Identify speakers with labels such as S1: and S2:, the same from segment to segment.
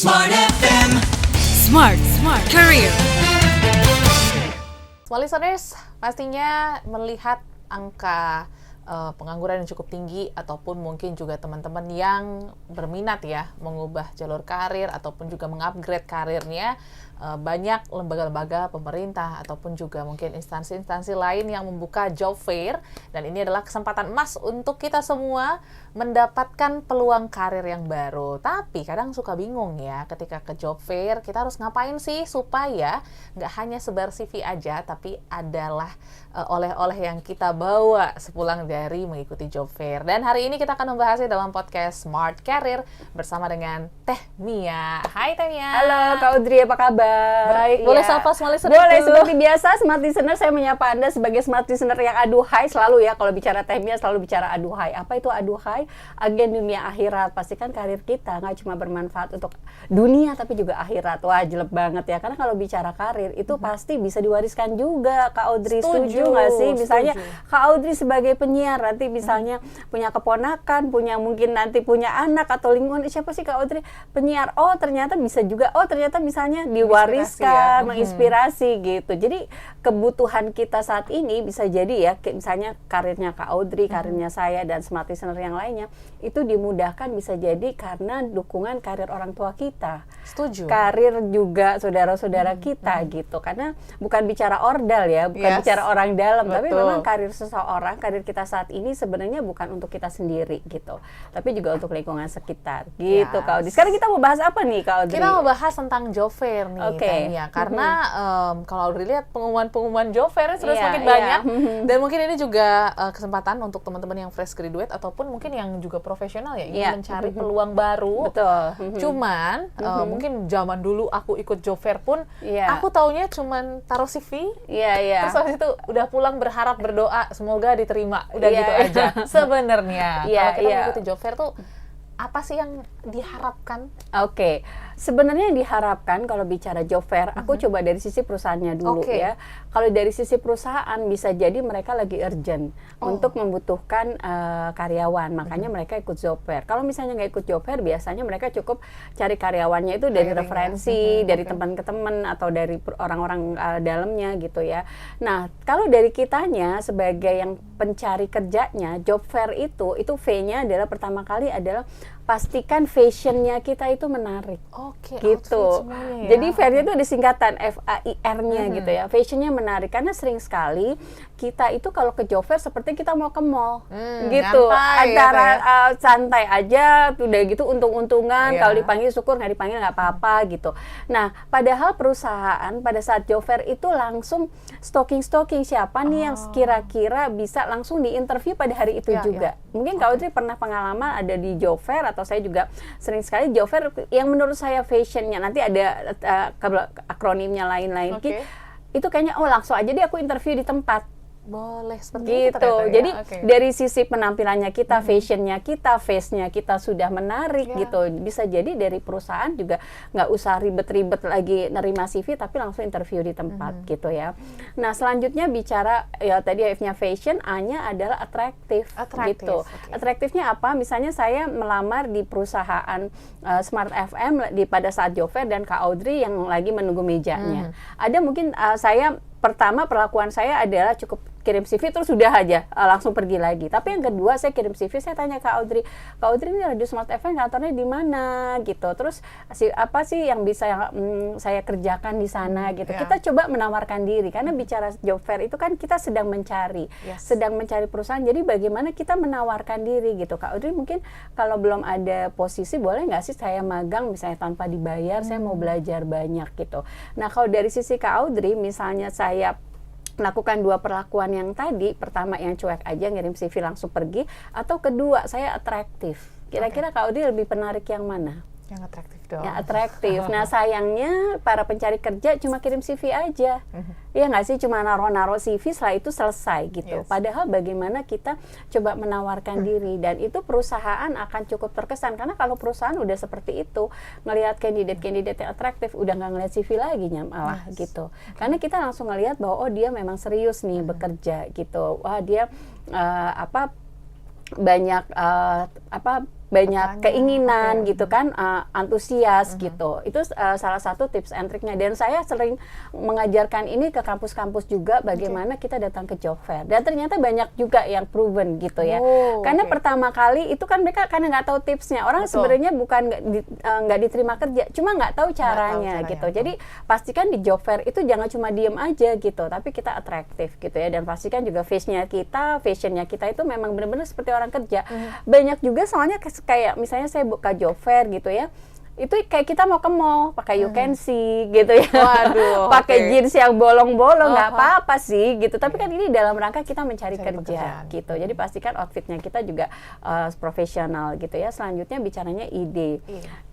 S1: Smart FM.
S2: Smart Career.
S3: Smart listeners, pastinya melihat angka pengangguran yang cukup tinggi ataupun mungkin juga teman-teman yang berminat ya mengubah jalur karir ataupun juga mengupgrade karirnya, banyak lembaga-lembaga pemerintah ataupun juga mungkin instansi-instansi lain yang membuka job fair, dan ini adalah kesempatan emas untuk kita semua mendapatkan peluang karir yang baru. Tapi kadang suka bingung ya ketika ke job fair, kita harus ngapain sih supaya nggak hanya sebar CV aja, tapi adalah oleh-oleh yang kita bawa sepulang dari mengikuti job fair. Dan hari ini kita akan membahasnya dalam podcast Smart Career bersama dengan Teh Mia. Hai Teh Mia.
S4: Halo Kak Audrey, apa kabar?
S3: Baik. Boleh sapa Smart Listener?
S4: Boleh, seperti biasa Smart Listener, saya menyapa Anda sebagai Smart Listener yang aduhai selalu ya. Kalau bicara Teh Mia selalu bicara aduhai. Apa itu aduhai? Agen dunia akhirat. Pastikan karir kita nggak cuma bermanfaat untuk dunia tapi juga akhirat. Wah, jelek banget ya. Karena kalau bicara karir itu pasti bisa diwariskan juga. Kak Audrey setuju nggak sih? Misalnya Kak Audrey sebagai penyiar nanti misalnya punya keponakan, mungkin nanti punya anak atau lingkungan, siapa sih Kak Audrey penyiar? Oh ternyata bisa juga. Oh ternyata misalnya diwariskan, menginspirasi gitu. Jadi kebutuhan kita saat ini bisa jadi ya, misalnya karirnya Kak Audrey, karirnya saya dan Smart Listener yang lainnya itu dimudahkan bisa jadi karena dukungan karir orang tua kita.
S3: Setuju. Karir
S4: juga saudara-saudara kita gitu. Karena bukan bicara ordal ya, bukan bicara orang dalam, tapi memang karir seseorang, karir kita saat ini sebenarnya bukan untuk kita sendiri gitu, tapi juga untuk lingkungan sekitar gitu. Kak Audrey. Sekarang kita mau bahas apa nih Kak Audrey?
S3: Kita mau bahas tentang job fair nih, Tania. Karena kalau Audrey lihat pengumuman job fair sudah semakin banyak, dan mungkin ini juga kesempatan untuk teman-teman yang fresh graduate ataupun mungkin yang juga profesional ya, ingin mencari peluang baru.
S4: Betul.
S3: Cuman mungkin zaman dulu aku ikut job fair pun aku taunya cuman taruh CV, terus habis itu udah pulang berharap berdoa semoga diterima, udah gitu aja. Sebenarnya kalau kita mengikuti job fair tuh apa sih yang diharapkan?
S4: Oke. Sebenarnya yang diharapkan kalau bicara job fair, aku coba dari sisi perusahaannya dulu ya. Kalau dari sisi perusahaan bisa jadi mereka lagi urgent untuk membutuhkan karyawan, makanya mereka ikut job fair. Kalau misalnya nggak ikut job fair, biasanya mereka cukup cari karyawannya itu dari referensi, dari teman ke teman atau dari orang-orang dalamnya gitu ya. Nah, kalau dari kitanya sebagai yang pencari kerjanya, job fair itu V-nya adalah pertama kali adalah pastikan fashionnya kita itu menarik. Gitu. Ya. Jadi fairnya itu ada singkatan FAIR-nya gitu ya. Fashionnya menarik karena sering sekali kita itu kalau ke job fair seperti kita mau ke mall gitu. Antara santai aja, udah gitu untung-untungan. Kalau dipanggil syukur, nggak dipanggil nggak apa-apa gitu. Nah, padahal perusahaan pada saat job fair itu langsung stalking siapa nih yang kira-kira bisa langsung diinterview pada hari itu juga. Mungkin Kak Audrey pernah pengalaman ada di job fair atau saya juga sering sekali job fair yang menurut saya fashionnya nanti ada akronimnya lain-lain itu kayaknya langsung aja deh aku interview di tempat.
S3: Boleh seperti
S4: gitu. Jadi dari sisi penampilannya kita, fashionnya kita, face-nya kita sudah menarik gitu. Bisa jadi dari perusahaan juga nggak usah ribet-ribet lagi nerima CV, tapi langsung interview di tempat gitu ya. Nah selanjutnya bicara ya tadi F-nya fashion, A-nya adalah atraktif gitu. Atraktifnya apa? Misalnya saya melamar di perusahaan Smart FM pada saat job fair dan Kak Audrey yang lagi menunggu mejanya. Ada mungkin saya pertama perlakuan saya adalah cukup kirim CV terus sudah aja langsung pergi lagi. Tapi yang kedua saya kirim CV, saya tanya Kak Audrey ini Radio Smart FM kantornya di mana gitu. Terus apa sih yang bisa saya kerjakan di sana gitu. Kita coba menawarkan diri karena bicara job fair itu kan kita sedang mencari perusahaan. Jadi bagaimana kita menawarkan diri gitu. Kak Audrey mungkin kalau belum ada posisi boleh nggak sih saya magang misalnya tanpa dibayar, saya mau belajar banyak gitu. Nah kalau dari sisi Kak Audrey misalnya saya melakukan dua perlakuan yang tadi, pertama yang cuek aja ngirim CV langsung pergi, atau kedua saya atraktif. Kira-kira Kak Audrey lebih menarik yang mana?
S3: Yang atraktif dong.
S4: Yang atraktif. Nah sayangnya para pencari kerja cuma kirim CV aja. Iya nggak sih, cuma naruh CV setelah itu selesai gitu. Padahal bagaimana kita coba menawarkan diri, dan itu perusahaan akan cukup terkesan karena kalau perusahaan udah seperti itu ngelihat kandidat yang atraktif udah nggak ngelihat CV lagi malah gitu. Karena kita langsung ngelihat bahwa dia memang serius nih bekerja gitu. Wah dia banyak banyak keinginan
S3: Oke.
S4: gitu kan, antusias gitu. Itu salah satu tips and triknya. Dan saya sering mengajarkan ini ke kampus-kampus juga bagaimana kita datang ke job fair. Dan ternyata banyak juga yang proven gitu ya. Karena pertama kali itu kan mereka karena nggak tahu tipsnya. Orang sebenarnya bukan nggak diterima kerja, cuma nggak tahu caranya gitu. Jadi pastikan di job fair itu jangan cuma diem aja gitu, tapi kita atraktif gitu ya. Dan pastikan juga fashionnya kita itu memang benar-benar seperti orang kerja. Banyak juga soalnya kayak misalnya saya buka job fair gitu ya, itu kayak kita mau ke mall pakai you can see gitu ya.
S3: Waduh,
S4: pakai jeans yang bolong-bolong nggak apa-apa sih gitu, tapi kan ini dalam rangka kita mencari kerja gitu. Jadi pastikan outfitnya kita juga profesional gitu ya. Selanjutnya bicaranya ide.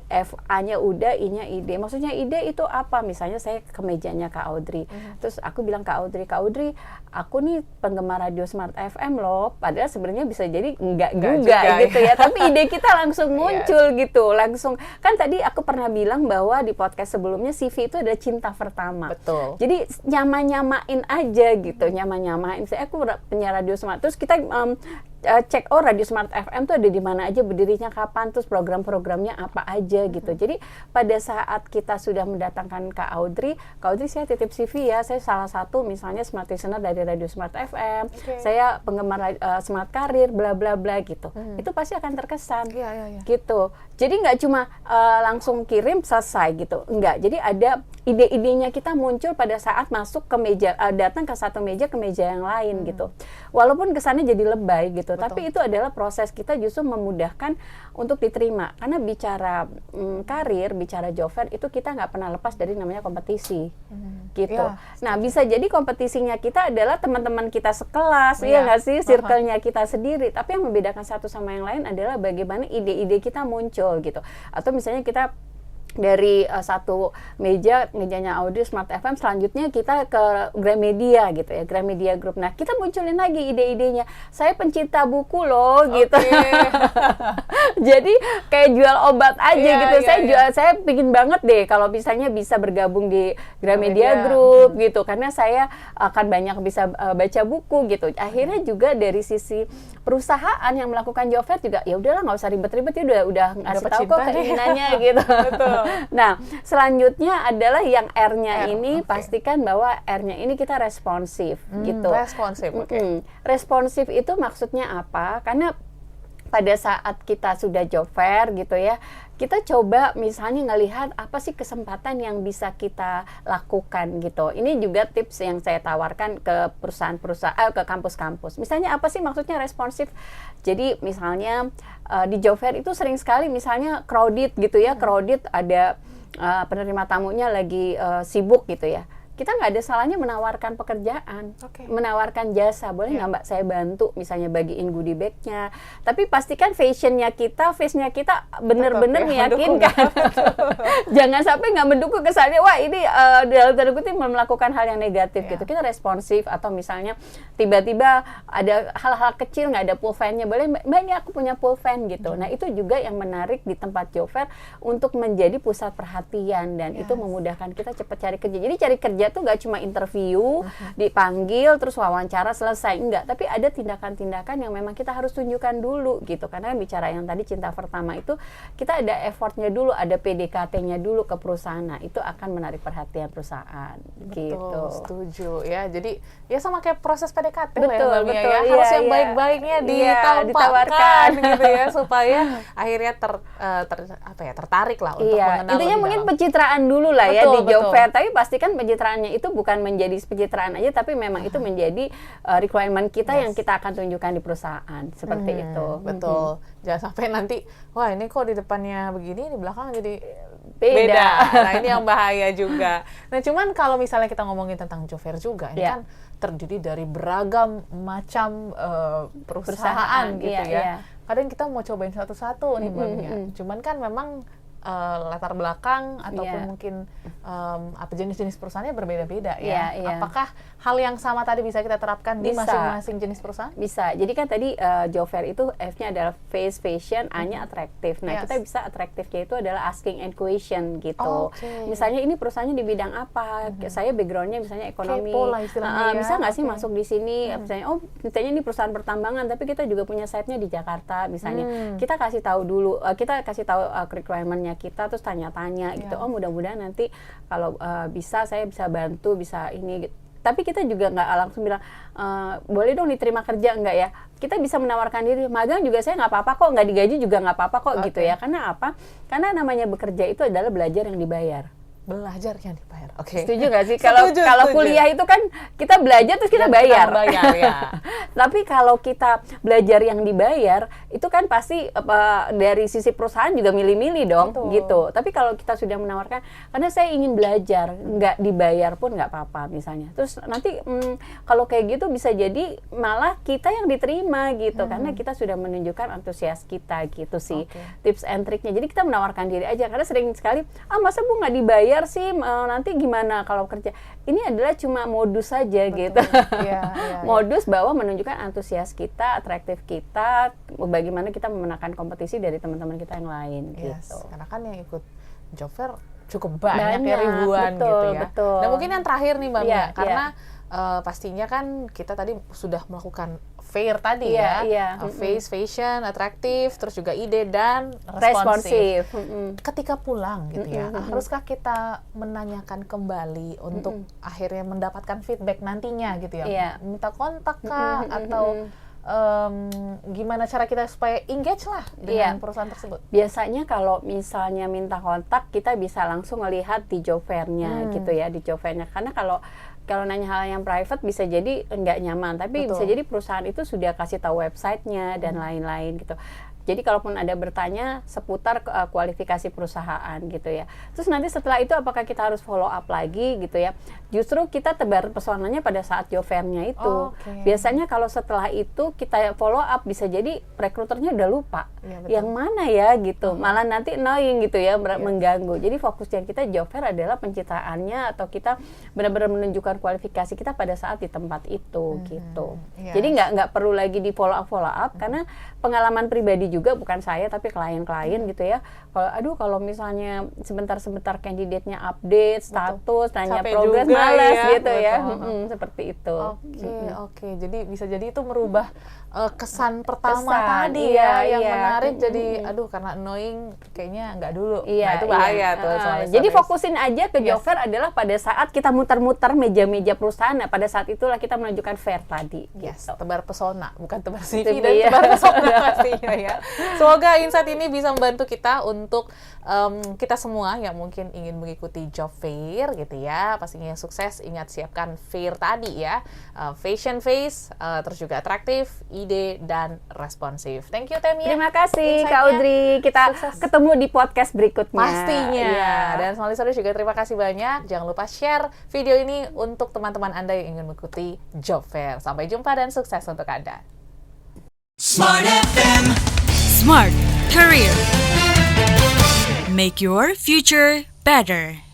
S4: FA-nya udah, I-nya ide. Maksudnya ide itu apa? Misalnya saya ke mejanya Kak Audrey. Terus aku bilang Kak Audrey, aku nih penggemar radio Smart FM loh. Padahal sebenarnya bisa jadi enggak juga gitu ya. Tapi ide kita langsung muncul gitu. Langsung. Kan tadi aku pernah bilang bahwa di podcast sebelumnya CV itu ada cinta pertama.
S3: Betul.
S4: Jadi nyamain aja gitu. Nyamain. Misalnya aku punya radio Smart. Terus kita cek Radio Smart FM tuh ada di mana aja, berdirinya kapan, terus program-programnya apa aja gitu. Jadi pada saat kita sudah mendatangkan Kak Audrey saya titip CV ya, saya salah satu misalnya Smart Listener dari Radio Smart FM, saya penggemar Smart Career, bla bla bla gitu. Itu pasti akan terkesan gitu. Jadi nggak cuma langsung kirim selesai gitu, enggak. Jadi ada ide-idenya kita muncul pada saat masuk ke meja, datang ke satu meja ke meja yang lain gitu. Walaupun kesannya jadi lebay gitu. Tapi itu adalah proses kita justru memudahkan untuk diterima. Karena bicara karir, bicara job fair itu kita nggak pernah lepas dari namanya kompetisi, gitu. Nah bisa jadi kompetisinya kita adalah teman-teman kita sekelas, ya nggak sih, circle-nya kita sendiri. Tapi yang membedakan satu sama yang lain adalah bagaimana ide-ide kita muncul gitu. Atau misalnya kita dari satu mejanya Audrey Smart FM, selanjutnya kita ke Gramedia gitu ya, Gramedia Group. Nah kita munculin lagi ide-idenya, saya pencinta buku loh gitu. Jadi kayak jual obat aja gitu. Saya pingin banget deh kalau misalnya bisa bergabung di Gramedia Group gitu, karena saya akan banyak bisa baca buku gitu. Akhirnya juga dari sisi perusahaan yang melakukan job fair juga ya udahlah nggak usah ribet-ribet ya, udah ngasih tahu kok keinginannya gitu. Nah, selanjutnya adalah yang R-nya ini pastikan bahwa R-nya ini kita responsif gitu.
S3: Responsif,
S4: responsif itu maksudnya apa? Karena pada saat kita sudah job fair gitu ya, kita coba misalnya ngelihat apa sih kesempatan yang bisa kita lakukan gitu. Ini juga tips yang saya tawarkan ke perusahaan-perusahaan, ke kampus-kampus. Misalnya apa sih maksudnya responsif? Jadi misalnya di job fair itu sering sekali misalnya crowded gitu ya, crowded ada penerima tamunya lagi sibuk gitu ya. Kita nggak ada salahnya menawarkan pekerjaan, menawarkan jasa. Boleh nggak Mbak saya bantu, misalnya bagiin goodie bag-nya. Tapi pastikan face-nya kita benar-benar meyakinkan. Jangan sampai nggak mendukung kesannya, wah ini dalam tanda kutip melakukan hal yang negatif gitu. Kita responsif, atau misalnya tiba-tiba ada hal-hal kecil nggak ada pulpennya, boleh Mbak ini aku punya pulpen gitu. Nah itu juga yang menarik di tempat job fair untuk menjadi pusat perhatian, dan itu memudahkan kita cepat cari kerja. Jadi cari kerja tuh nggak cuma interview, dipanggil terus wawancara selesai, enggak, tapi ada tindakan-tindakan yang memang kita harus tunjukkan dulu gitu. Karena bicara yang tadi cinta pertama itu kita ada effortnya dulu, ada PDKT-nya dulu ke perusahaan. Nah itu akan menarik perhatian perusahaan.
S3: Betul,
S4: gitu.
S3: setuju ya. Jadi ya sama kayak proses PDKT
S4: betul,
S3: lah ya,
S4: betul,
S3: ya. Harus yang baik-baiknya ditawarkan gitu ya, supaya akhirnya tertarik lah untuk mengenal.
S4: Intinya mungkin pencitraan dulu lah ya di job fair, tapi pastikan pencitraan itu bukan menjadi pencitraan aja, tapi memang itu menjadi requirement kita yang kita akan tunjukkan di perusahaan seperti itu.
S3: Betul. Jangan sampai nanti, wah ini kok di depannya begini, di belakang jadi
S4: beda.
S3: Nah ini yang bahaya juga. Nah cuman kalau misalnya kita ngomongin tentang job fair juga, ini kan terdiri dari beragam macam perusahaan gitu ya. Kadang kita mau cobain satu-satu nih Mbaknya. Cuman kan memang latar belakang ataupun mungkin apa jenis-jenis perusahaannya berbeda-beda ya. Apakah hal yang sama tadi bisa kita terapkan di masing-masing jenis perusahaan?
S4: Bisa. Jadi kan tadi job fair itu F-nya adalah face, fashion, A-nya atraktif. Nah, kita bisa atraktifnya itu adalah asking and question gitu. Misalnya ini perusahaannya di bidang apa? Saya backgroundnya misalnya ekonomi.
S3: Kepo lah istilahnya
S4: bisa nggak sih masuk di sini? Misalnya ini perusahaan pertambangan, tapi kita juga punya site-nya di Jakarta misalnya. Kita kasih tahu dulu, kita kasih tahu requirement-nya kita, terus tanya-tanya gitu. Mudah-mudahan nanti kalau bisa saya bisa bantu, bisa ini gitu. Tapi kita juga nggak langsung bilang boleh dong diterima kerja, enggak ya. Kita bisa menawarkan diri, magang juga saya nggak apa-apa kok, nggak digaji juga nggak apa-apa kok gitu ya. Karena apa? Karena namanya bekerja itu adalah belajar yang dibayar.
S3: Belajar yang dibayar.
S4: Setuju nggak sih? Kalau kuliah itu kan kita belajar terus kita bayar.
S3: Ya.
S4: Tapi kalau kita belajar yang dibayar, itu kan pasti dari sisi perusahaan juga milih-milih dong.
S3: Betul.
S4: Gitu. Tapi kalau kita sudah menawarkan, karena saya ingin belajar, nggak dibayar pun nggak apa-apa misalnya. Terus nanti kalau kayak gitu bisa jadi malah kita yang diterima gitu, karena kita sudah menunjukkan antusias kita gitu sih. Tips and triknya. Jadi kita menawarkan diri aja, karena sering sekali, masa Bu nggak dibayar sih, nanti gimana kalau kerja? Ini adalah cuma modus saja gitu. Modus bahwa menunjukkan antusias kita, atraktif kita, bagaimana kita memenangkan kompetisi dari teman-teman kita yang lain gitu.
S3: Karena kan yang ikut job fair cukup banyak ya, ribuan gitu ya.
S4: Betul.
S3: Nah mungkin yang terakhir nih Mbak Mia, karena pastinya kan kita tadi sudah melakukan fair tadi face, fashion, atraktif, terus juga ide dan responsif. Ketika pulang gitu ya, haruskah kita menanyakan kembali untuk akhirnya mendapatkan feedback nantinya gitu ya? Minta kontak kah atau gimana cara kita supaya engage lah dengan perusahaan tersebut?
S4: Biasanya kalau misalnya minta kontak, kita bisa langsung melihat di job fair-nya gitu ya, di job fair-nya. Karena kalau nanya hal yang private bisa jadi nggak nyaman, tapi bisa jadi perusahaan itu sudah kasih tahu website-nya dan lain-lain gitu. Jadi kalaupun ada bertanya seputar kualifikasi perusahaan gitu ya. Terus nanti setelah itu apakah kita harus follow up lagi gitu ya. Justru kita tebar pesonanya pada saat job fair-nya itu. Biasanya kalau setelah itu kita follow up bisa jadi rekruternya udah lupa. Yang mana ya gitu. Malah nanti annoying gitu ya, mengganggu. Jadi fokusnya kita job fair adalah pencitraannya atau kita benar-benar menunjukkan kualifikasi kita pada saat di tempat itu gitu. Jadi nggak perlu lagi di follow up karena pengalaman pribadi juga, bukan saya tapi klien-klien gitu ya. Kalau misalnya sebentar-sebentar kandidatnya update status, tanya progres, malas gitu ya. Seperti itu.
S3: Oke. Jadi bisa jadi itu merubah kesan pertama tadi yang menarik jadi karena annoying kayaknya nggak dulu. Nah itu bahaya tuh.
S4: Jadi fokusin aja ke job fair adalah pada saat kita muter-muter meja-meja perusahaan. Nah, pada saat itulah kita menunjukkan fair tadi. Gitu.
S3: Tebar pesona, bukan tebar CV dan tebar pesona pastinya ya. Semoga insight ini bisa membantu kita untuk kita semua yang mungkin ingin mengikuti job fair gitu ya. Pastinya sukses, ingat siapkan fair tadi ya. Fashion face, terus juga atraktif, ide dan responsif. Thank you Temia.
S4: Terima kasih Kak Audrey. Kita ketemu di podcast berikutnya.
S3: Pastinya. Dan Small Listeners juga terima kasih banyak. Jangan lupa share video ini untuk teman-teman Anda yang ingin mengikuti job fair. Sampai jumpa dan sukses untuk Anda.
S2: Smart FM. Smart Career. Make your future better.